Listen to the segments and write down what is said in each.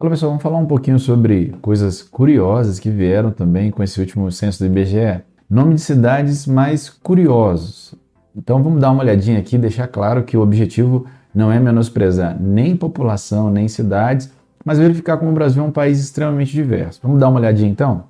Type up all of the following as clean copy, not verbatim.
Olá pessoal, vamos falar um pouquinho sobre coisas curiosas que vieram também com esse último censo do IBGE. Nome de cidades mais curiosos. Então vamos dar uma olhadinha aqui e deixar claro que o objetivo não é menosprezar nem população, nem cidades, mas verificar como o Brasil é um país extremamente diverso. Vamos dar uma olhadinha então?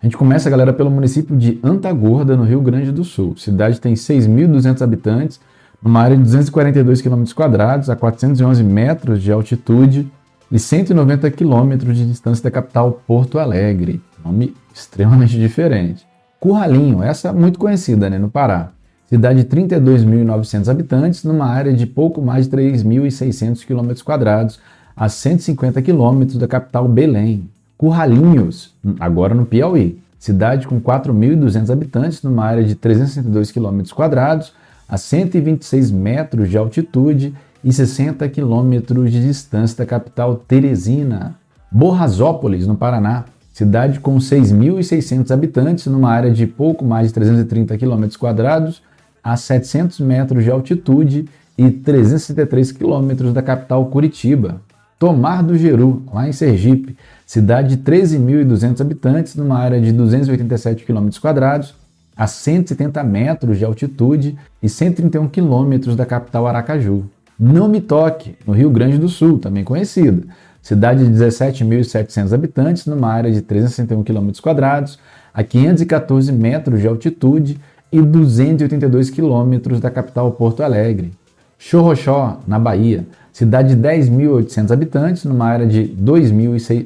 A gente começa, galera, pelo município de Antagorda, no Rio Grande do Sul. A cidade tem 6.200 habitantes, numa área de 242 km², a 411 metros de altitude e 190 quilômetros de distância da capital Porto Alegre. Nome extremamente diferente. Curralinho, essa muito conhecida, né, no Pará. Cidade de 32.900 habitantes, numa área de pouco mais de 3.600 km², a 150 quilômetros da capital Belém. Curralinhos, agora no Piauí. Cidade com 4.200 habitantes, numa área de 362 km², a 126 metros de altitude e 60 quilômetros de distância da capital Teresina. Borrazópolis, no Paraná. Cidade com 6.600 habitantes, numa área de pouco mais de 330 km², a 700 metros de altitude e 363 quilômetros da capital Curitiba. Tomar do Jeru, lá em Sergipe. Cidade de 13.200 habitantes, numa área de 287 km², a 170 metros de altitude e 131 quilômetros da capital Aracaju. Não Me Toque, no Rio Grande do Sul, também conhecida. Cidade de 17.700 habitantes, numa área de 361 km², a 514 metros de altitude e 282 quilômetros da capital Porto Alegre. Xorroxó, na Bahia. Cidade de 10.800 habitantes, numa área de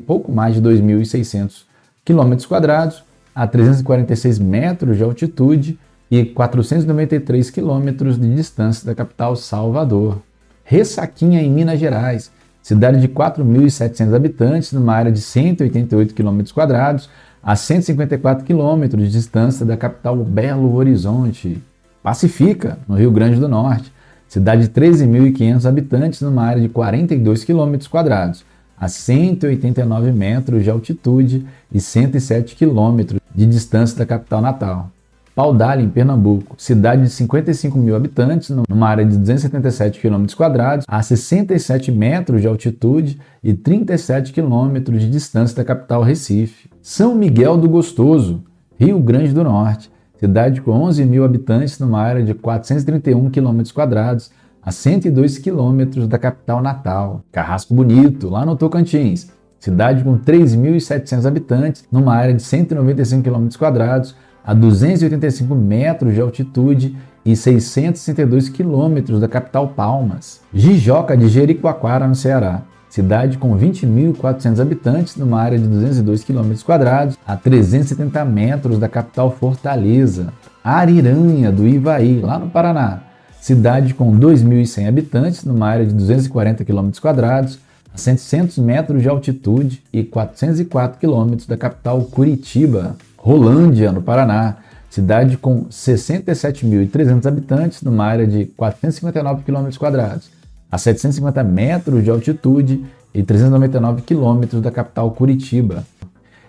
pouco mais de 2.600 km², a 346 metros de altitude e 493 quilômetros de distância da capital Salvador. Ressaquinha, em Minas Gerais. Cidade de 4.700 habitantes, numa área de 188 km², a 154 quilômetros de distância da capital Belo Horizonte. Pacifica, no Rio Grande do Norte. Cidade de 13.500 habitantes, numa área de 42 km², a 189 metros de altitude e 107 quilômetros de distância da capital natal. Paudalho, em Pernambuco. Cidade de 55.000 habitantes, numa área de 277 km², a 67 metros de altitude e 37 quilômetros de distância da capital Recife. São Miguel do Gostoso, Rio Grande do Norte. Cidade com 11.000 habitantes, numa área de 431 km², a 102 quilômetros da capital natal. Carrasco Bonito, lá no Tocantins. Cidade com 3.700 habitantes, numa área de 195 km², a 285 metros de altitude e 662 quilômetros da capital Palmas. Jijoca de Jericoacoara, no Ceará. Cidade com 20.400 habitantes, numa área de 202 km², a 370 metros da capital Fortaleza. Ariranha do Ivaí, lá no Paraná. Cidade com 2.100 habitantes, numa área de 240 km², a 700 metros de altitude e 404 quilômetros da capital Curitiba. Rolândia, no Paraná. Cidade com 67.300 habitantes, numa área de 459 km², a 750 metros de altitude e 399 quilômetros da capital Curitiba.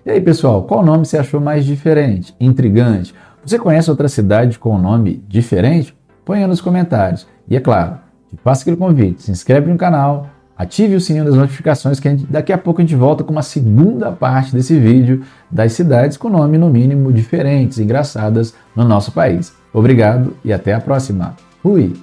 E aí, pessoal, qual nome você achou mais diferente, intrigante? Você conhece outra cidade com um nome diferente? Põe aí nos comentários. E é claro, te faço aquele convite, se inscreve no canal, ative o sininho das notificações que daqui a pouco a gente volta com uma segunda parte desse vídeo das cidades com nome no mínimo diferentes e engraçadas no nosso país. Obrigado e até a próxima. Fui!